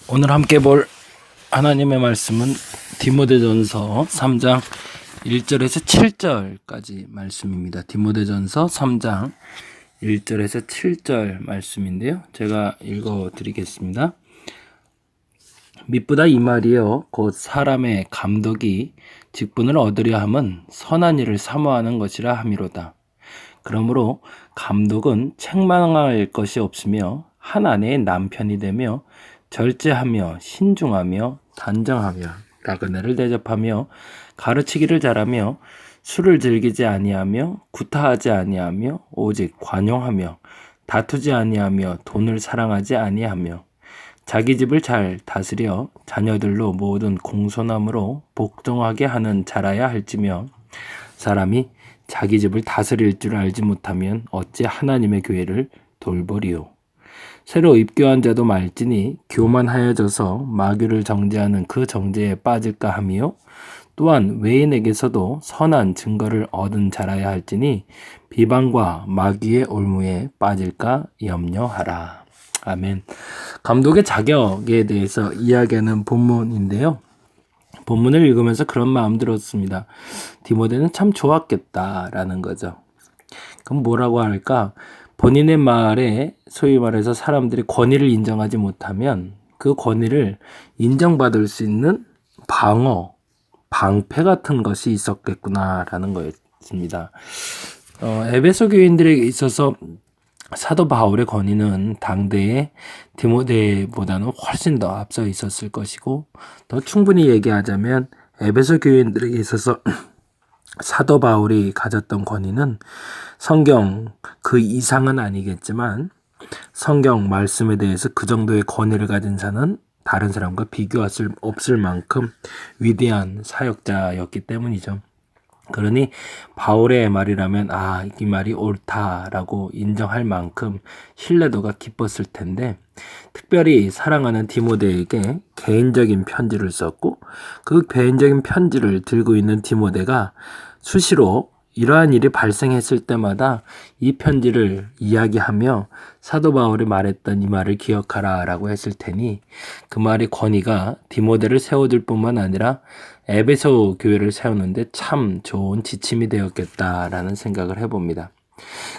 오늘 함께 볼 하나님의 말씀은 디모데전서 3장 1절에서 7절까지 말씀입니다. 디모데전서 3장 1절에서 7절 말씀인데요. 제가 읽어 드리겠습니다. 미쁘다 이 말이여 곧 사람의 감독이 직분을 얻으려 함은 선한 일을 사모하는 것이라 함이로다. 그러므로 감독은 책망할 것이 없으며 한 아내의 남편이 되며 절제하며 신중하며 단정하며 나그네를 대접하며 가르치기를 잘하며 술을 즐기지 아니하며 구타하지 아니하며 오직 관용하며 다투지 아니하며 돈을 사랑하지 아니하며 자기 집을 잘 다스려 자녀들로 모든 공손함으로 복종하게 하는 자라야 할지며 사람이 자기 집을 다스릴 줄 알지 못하면 어찌 하나님의 교회를 돌보리요. 새로 입교한 자도 말지니 교만하여져서 마귀를 정죄하는 그 정죄에 빠질까 하며 또한 외인에게서도 선한 증거를 얻은 자라야 할지니 비방과 마귀의 올무에 빠질까 염려하라. 아멘. 감독의 자격에 대해서 이야기하는 본문인데요. 본문을 읽으면서 그런 마음 들었습니다. 디모데는 참 좋았겠다라는 거죠. 그럼 뭐라고 할까? 본인의 말에 소위 말해서 사람들이 권위를 인정하지 못하면 그 권위를 인정받을 수 있는 방어, 방패 같은 것이 있었겠구나라는 거였습니다. 에베소 교인들에게 있어서 사도 바울의 권위는 당대의 디모데보다는 훨씬 더 앞서 있었을 것이고, 더 충분히 얘기하자면 에베소 교인들에게 있어서 사도 바울이 가졌던 권위는 성경 그 이상은 아니겠지만 성경 말씀에 대해서 그 정도의 권위를 가진 자는 다른 사람과 비교할 수 없을 만큼 위대한 사역자였기 때문이죠. 그러니 바울의 말이라면 이 말이 옳다라고 인정할 만큼 신뢰도가 깊었을 텐데, 특별히 사랑하는 디모데에게 개인적인 편지를 썼고 그 개인적인 편지를 들고 있는 디모데가 수시로 이러한 일이 발생했을 때마다 이 편지를 이야기하며 사도 바울이 말했던 이 말을 기억하라 라고 했을 테니 그 말의 권위가 디모데를 세워줄 뿐만 아니라 에베소 교회를 세우는데 참 좋은 지침이 되었겠다라는 생각을 해봅니다.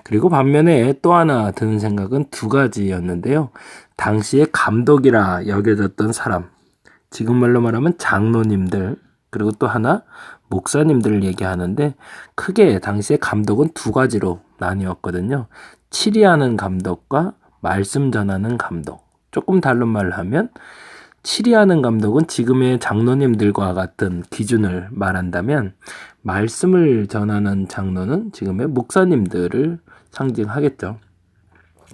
그리고 반면에 또 하나 드는 생각은 두 가지였는데요. 당시에 감독이라 여겨졌던 사람, 지금 말로 말하면 장로님들, 그리고 또 하나 목사님들을 얘기하는데 크게 당시에 감독은 두 가지로 나뉘었거든요. 치리하는 감독과 말씀 전하는 감독. 조금 다른 말을 하면 치리하는 감독은 지금의 장로님들과 같은 기준을 말한다면 말씀을 전하는 장로는 지금의 목사님들을 상징하겠죠.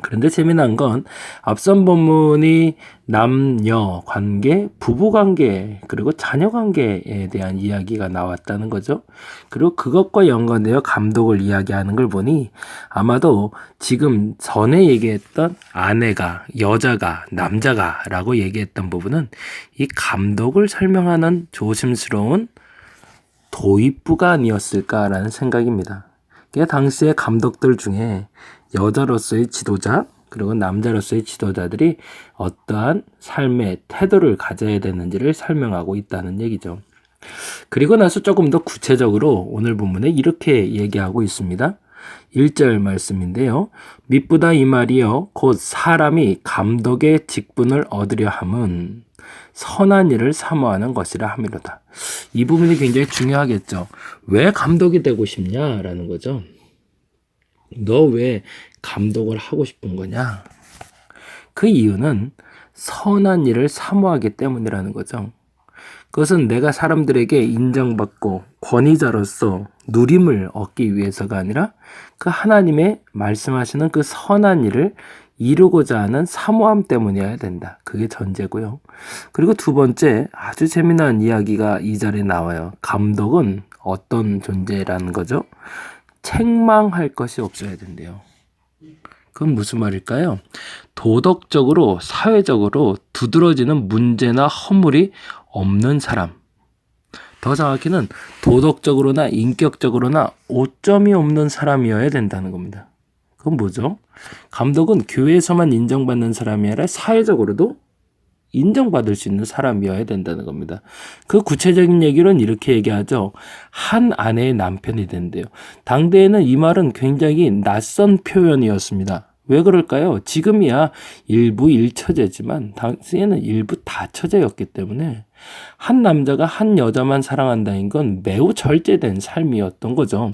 그런데 재미난 건 앞선 본문이 남녀 관계, 부부 관계, 그리고 자녀 관계에 대한 이야기가 나왔다는 거죠. 그리고 그것과 연관되어 감독을 이야기하는 걸 보니 아마도 지금 전에 얘기했던 아내가, 여자가, 남자가 라고 얘기했던 부분은 이 감독을 설명하는 조심스러운 도입부가 아니었을까라는 생각입니다. 당시의 감독들 중에 여자로서의 지도자, 그리고 남자로서의 지도자들이 어떠한 삶의 태도를 가져야 되는지를 설명하고 있다는 얘기죠. 그리고 나서 조금 더 구체적으로 오늘 본문에 이렇게 얘기하고 있습니다. 1절 말씀인데요. 미쁘다 이 말이여 곧 사람이 감독의 직분을 얻으려 함은 선한 일을 사모하는 것이라 함이로다. 이 부분이 굉장히 중요하겠죠. 왜 감독이 되고 싶냐라는 거죠. 너 왜 감독을 하고 싶은 거냐? 그 이유는 선한 일을 사모하기 때문이라는 거죠. 그것은 내가 사람들에게 인정받고 권위자로서 누림을 얻기 위해서가 아니라 그 하나님의 말씀하시는 그 선한 일을 이루고자 하는 사모함 때문이어야 된다. 그게 전제고요. 그리고 두 번째, 아주 재미난 이야기가 이 자리에 나와요. 감독은 어떤 존재라는 거죠? 책망할 것이 없어야 된대요. 그건 무슨 말일까요? 도덕적으로, 사회적으로 두드러지는 문제나 허물이 없는 사람. 더 정확히는 도덕적으로나 인격적으로나 오점이 없는 사람이어야 된다는 겁니다. 그건 뭐죠? 감독은 교회에서만 인정받는 사람이 아니라 사회적으로도 인정받을 수 있는 사람이어야 된다는 겁니다. 그 구체적인 얘기로는 이렇게 얘기하죠. 한 아내의 남편이 된대요. 당대에는 이 말은 굉장히 낯선 표현이었습니다. 왜 그럴까요? 지금이야 일부 일처제지만 당시에는 일부 다처제였기 때문에 한 남자가 한 여자만 사랑한다는 건 매우 절제된 삶이었던 거죠.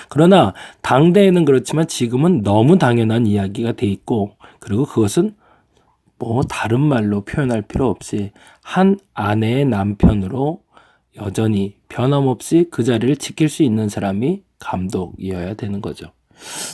그러나 당대에는 그렇지만 지금은 너무 당연한 이야기가 돼 있고, 그리고 그것은 뭐 다른 말로 표현할 필요 없이 한 아내의 남편으로 여전히 변함없이 그 자리를 지킬 수 있는 사람이 감독이어야 되는 거죠.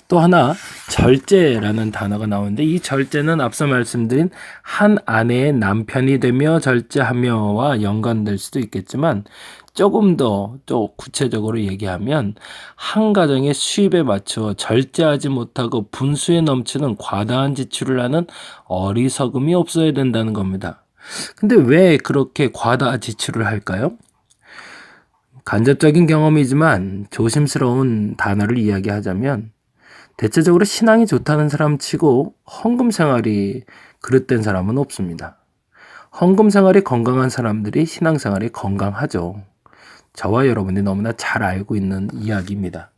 또 하나 절제라는 단어가 나오는데, 이 절제는 앞서 말씀드린 한 아내의 남편이 되며 절제하며와 연관될 수도 있겠지만, 조금 더 구체적으로 얘기하면 한 가정의 수입에 맞춰 절제하지 못하고 분수에 넘치는 과다한 지출을 하는 어리석음이 없어야 된다는 겁니다. 근데 왜 그렇게 과다 지출을 할까요? 간접적인 경험이지만 조심스러운 단어를 이야기하자면, 대체적으로 신앙이 좋다는 사람 치고 헌금 생활이 그릇된 사람은 없습니다. 헌금 생활이 건강한 사람들이 신앙 생활이 건강하죠. 저와 여러분이 너무나 잘 알고 있는 이야기입니다.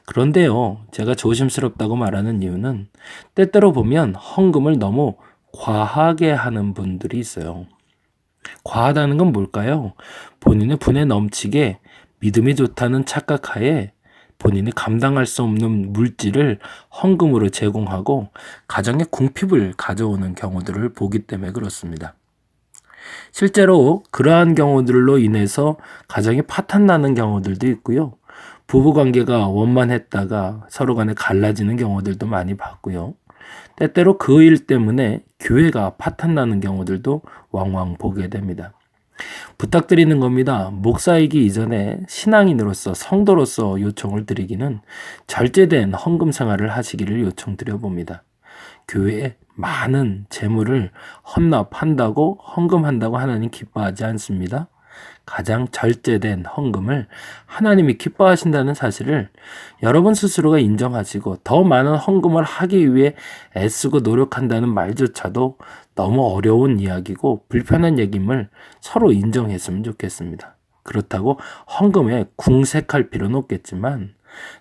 그런데요, 제가 조심스럽다고 말하는 이유는 때때로 보면 헌금을 너무 과하게 하는 분들이 있어요. 과하다는 건 뭘까요? 본인의 분에 넘치게 믿음이 좋다는 착각하에 본인이 감당할 수 없는 물질을 헌금으로 제공하고 가정의 궁핍을 가져오는 경우들을 보기 때문에 그렇습니다. 실제로 그러한 경우들로 인해서 가정이 파탄나는 경우들도 있고요. 부부관계가 원만했다가 서로 간에 갈라지는 경우들도 많이 봤고요. 때때로 그 일 때문에 교회가 파탄나는 경우들도 왕왕 보게 됩니다. 부탁드리는 겁니다. 목사이기 이전에 신앙인으로서 성도로서 요청을 드리기는 절제된 헌금 생활을 하시기를 요청드려 봅니다. 교회에 많은 재물을 헌납한다고 헌금한다고 하나님 기뻐하지 않습니다. 가장 절제된 헌금을 하나님이 기뻐하신다는 사실을 여러분 스스로가 인정하시고 더 많은 헌금을 하기 위해 애쓰고 노력한다는 말조차도 너무 어려운 이야기고 불편한 얘기임을 서로 인정했으면 좋겠습니다. 그렇다고 헌금에 궁색할 필요는 없겠지만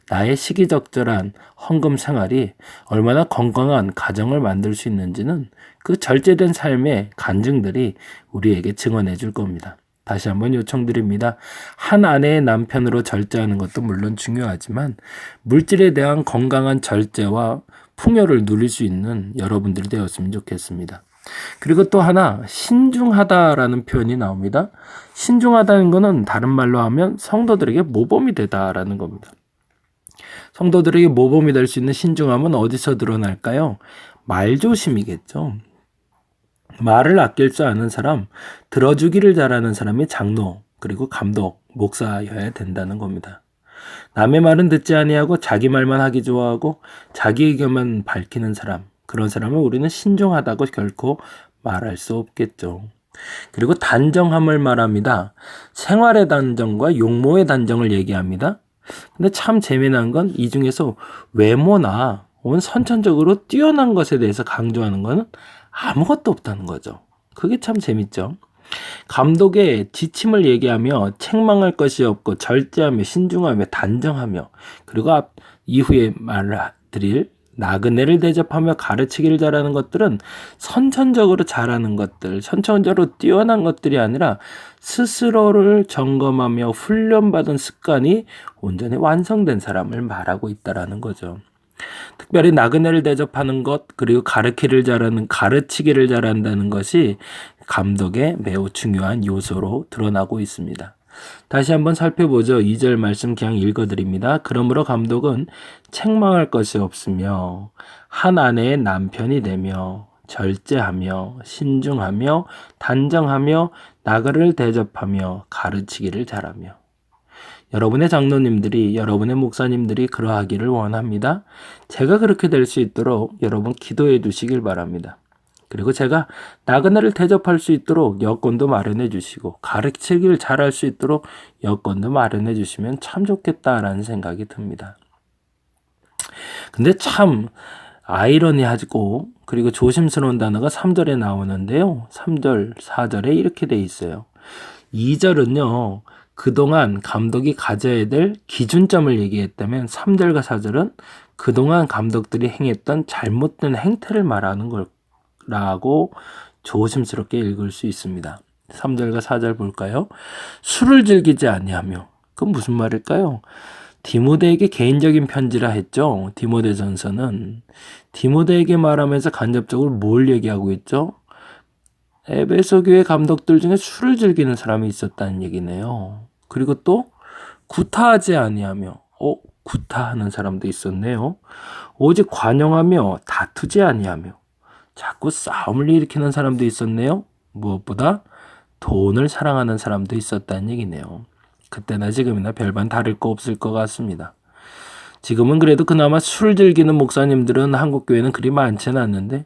나의 시기적절한 헌금 생활이 얼마나 건강한 가정을 만들 수 있는지는 그 절제된 삶의 간증들이 우리에게 증언해 줄 겁니다. 다시 한번 요청드립니다. 한 아내의 남편으로 절제하는 것도 물론 중요하지만 물질에 대한 건강한 절제와 풍요를 누릴 수 있는 여러분들이 되었으면 좋겠습니다. 그리고 또 하나 신중하다라는 표현이 나옵니다. 신중하다는 것은 다른 말로 하면 성도들에게 모범이 되다라는 겁니다. 성도들에게 모범이 될 수 있는 신중함은 어디서 드러날까요? 말조심이겠죠. 말을 아낄 줄 아는 사람, 들어주기를 잘하는 사람이 장로, 그리고 감독, 목사여야 된다는 겁니다. 남의 말은 듣지 아니하고 자기 말만 하기 좋아하고 자기 의견만 밝히는 사람, 그런 사람은 우리는 신중하다고 결코 말할 수 없겠죠. 그리고 단정함을 말합니다. 생활의 단정과 용모의 단정을 얘기합니다. 근데 참 재미난 건 이 중에서 외모나 혹은 선천적으로 뛰어난 것에 대해서 강조하는 것은 아무것도 없다는 거죠. 그게 참 재밌죠. 감독의 지침을 얘기하며 책망할 것이 없고 절제하며 신중하며 단정하며 그리고 이후에 말드릴 나그네를 대접하며 가르치기를 잘하는 것들은 선천적으로 잘하는 것들, 선천적으로 뛰어난 것들이 아니라 스스로를 점검하며 훈련받은 습관이 온전히 완성된 사람을 말하고 있다라는 거죠. 특별히 나그네를 대접하는 것, 그리고 가르치기를 잘한다는 것이 감독의 매우 중요한 요소로 드러나고 있습니다. 다시 한번 살펴보죠. 2절 말씀 그냥 읽어드립니다. 그러므로 감독은 책망할 것이 없으며 한 아내의 남편이 되며 절제하며 신중하며 단정하며 나그네를 대접하며 가르치기를 잘하며. 여러분의 장로님들이, 여러분의 목사님들이 그러하기를 원합니다. 제가 그렇게 될 수 있도록 여러분 기도해 주시길 바랍니다. 그리고 제가 나그네를 대접할 수 있도록 여건도 마련해 주시고 가르치기를 잘할 수 있도록 여건도 마련해 주시면 참 좋겠다라는 생각이 듭니다. 근데 참 아이러니하고 그리고 조심스러운 단어가 3절에 나오는데요. 3절, 4절에 이렇게 돼 있어요. 2절은요. 그동안 감독이 가져야 될 기준점을 얘기했다면 3절과 4절은 그동안 감독들이 행했던 잘못된 행태를 말하는 거라고 조심스럽게 읽을 수 있습니다. 3절과 4절 볼까요? 술을 즐기지 아니하며. 그건 무슨 말일까요? 디모데에게 개인적인 편지라 했죠. 디모데전서는 디모데에게 말하면서 간접적으로 뭘 얘기하고 있죠? 에베소 교회 감독들 중에 술을 즐기는 사람이 있었다는 얘기네요. 그리고 또 구타하지 아니하며, 구타하는 사람도 있었네요. 오직 관용하며 다투지 아니하며, 자꾸 싸움을 일으키는 사람도 있었네요. 무엇보다 돈을 사랑하는 사람도 있었다는 얘기네요. 그때나 지금이나 별반 다를 거 없을 것 같습니다. 지금은 그래도 그나마 술 즐기는 목사님들은 한국 교회는 그리 많지는 않는데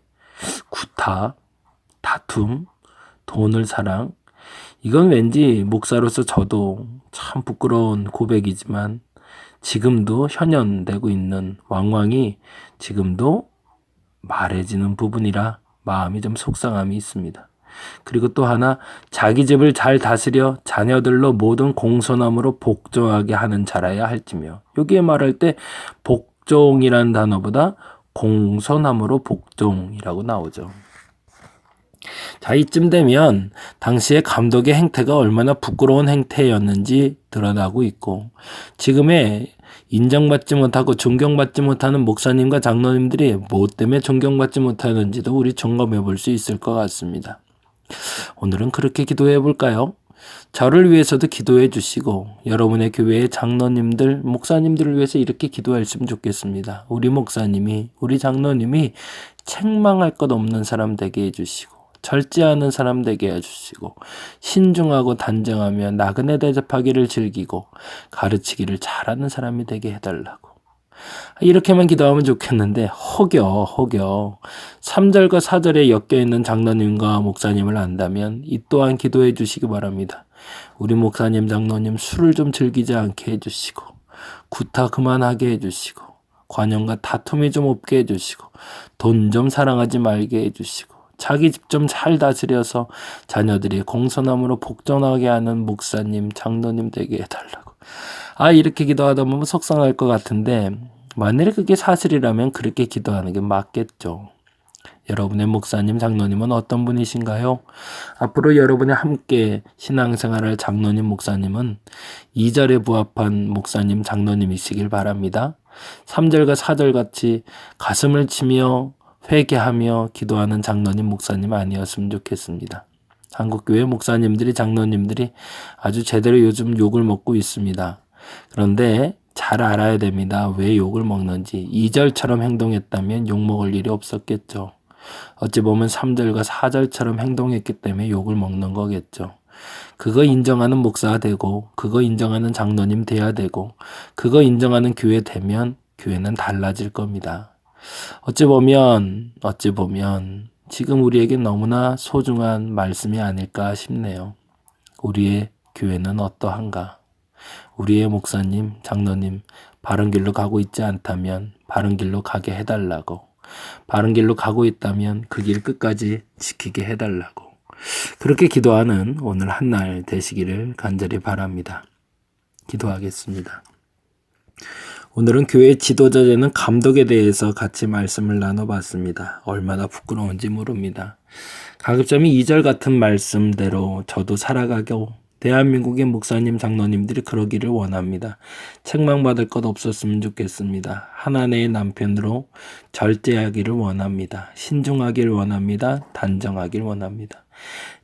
구타, 다툼, 돈을 사랑, 이건 왠지 목사로서 저도 참 부끄러운 고백이지만 지금도 현현되고 있는 왕왕이 지금도 말해지는 부분이라 마음이 좀 속상함이 있습니다. 그리고 또 하나, 자기 집을 잘 다스려 자녀들로 모든 공손함으로 복종하게 하는 자라야 할지며, 여기에 말할 때 복종이라는 단어보다 공손함으로 복종이라고 나오죠. 자, 이쯤 되면 당시의 감독의 행태가 얼마나 부끄러운 행태였는지 드러나고 있고, 지금의 인정받지 못하고 존경받지 못하는 목사님과 장로님들이 뭐 때문에 존경받지 못하는지도 우리 점검해 볼 수 있을 것 같습니다. 오늘은 그렇게 기도해 볼까요? 저를 위해서도 기도해 주시고 여러분의 교회의 장로님들, 목사님들을 위해서 이렇게 기도하시면 좋겠습니다. 우리 목사님이, 우리 장로님이 책망할 것 없는 사람 되게 해주시고 절제하는 사람 되게 해주시고 신중하고 단정하며 나그네 대접하기를 즐기고 가르치기를 잘하는 사람이 되게 해달라고. 이렇게만 기도하면 좋겠는데 혹여 3절과 4절에 엮여있는 장로님과 목사님을 안다면 이 또한 기도해 주시기 바랍니다. 우리 목사님, 장로님 술을 좀 즐기지 않게 해주시고 구타 그만하게 해주시고 관용과 다툼이 좀 없게 해주시고 돈 좀 사랑하지 말게 해주시고 자기 집 좀 잘 다스려서 자녀들이 공손함으로 복종하게 하는 목사님, 장로님 되게 해달라고. 이렇게 기도하다 보면 속상할 것 같은데 만일에 그게 사실이라면 그렇게 기도하는 게 맞겠죠. 여러분의 목사님, 장로님은 어떤 분이신가요? 앞으로 여러분의 함께 신앙생활할 장로님, 목사님은 2절에 부합한 목사님, 장로님이시길 바랍니다. 3절과 4절 같이 가슴을 치며 회개하며 기도하는 장로님, 목사님 아니었으면 좋겠습니다. 한국교회 목사님들이, 장로님들이 아주 제대로 요즘 욕을 먹고 있습니다. 그런데 잘 알아야 됩니다. 왜 욕을 먹는지. 2절처럼 행동했다면 욕 먹을 일이 없었겠죠. 어찌 보면 3절과 4절처럼 행동했기 때문에 욕을 먹는 거겠죠. 그거 인정하는 목사가 되고 그거 인정하는 장로님 돼야 되고 그거 인정하는 교회 되면 교회는 달라질 겁니다. 어찌 보면 지금 우리에게 너무나 소중한 말씀이 아닐까 싶네요. 우리의 교회는 어떠한가? 우리의 목사님, 장로님 바른 길로 가고 있지 않다면 바른 길로 가게 해달라고, 바른 길로 가고 있다면 그 길 끝까지 지키게 해달라고, 그렇게 기도하는 오늘 한날 되시기를 간절히 바랍니다. 기도하겠습니다. 오늘은 교회 지도자 되는 감독에 대해서 같이 말씀을 나눠봤습니다. 얼마나 부끄러운지 모릅니다. 가급적이면 2절 같은 말씀대로 저도 살아가고 대한민국의 목사님, 장로님들이 그러기를 원합니다. 책망받을 것 없었으면 좋겠습니다. 하나님의 남편으로 절제하기를 원합니다. 신중하기를 원합니다. 단정하기를 원합니다.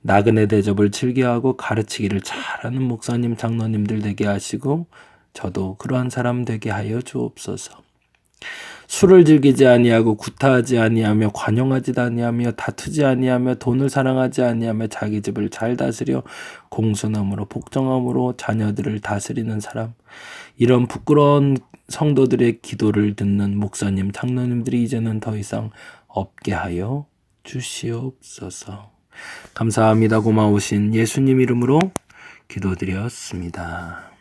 나그네 대접을 즐겨하고 가르치기를 잘하는 목사님, 장로님들 되게 하시고 저도 그러한 사람 되게 하여 주옵소서. 술을 즐기지 아니하고 구타하지 아니하며 관용하지 아니하며 다투지 아니하며 돈을 사랑하지 아니하며 자기 집을 잘 다스려 공손함으로 복종함으로 자녀들을 다스리는 사람, 이런 부끄러운 성도들의 기도를 듣는 목사님, 장로님들이 이제는 더 이상 없게 하여 주시옵소서. 감사합니다. 고마우신 예수님 이름으로 기도드렸습니다.